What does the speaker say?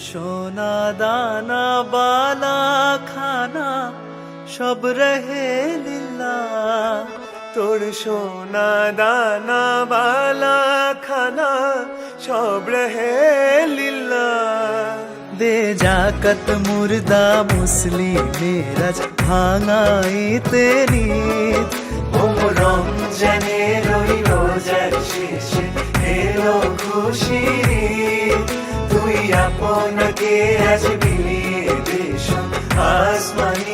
সোনা দানা বালা খানা সব রহে লীলা, তোর সোনা দানা বালা খানা সব রহে লীলা। দে জাকত মুর্দা মুসলিমেরাজ ভাঙাইতে নিত, রমজানের ওই রোজার শেষে এলো খুশির ঈদ। তুই আপনাকে আজ মিলিয়ে দেশ আসমানি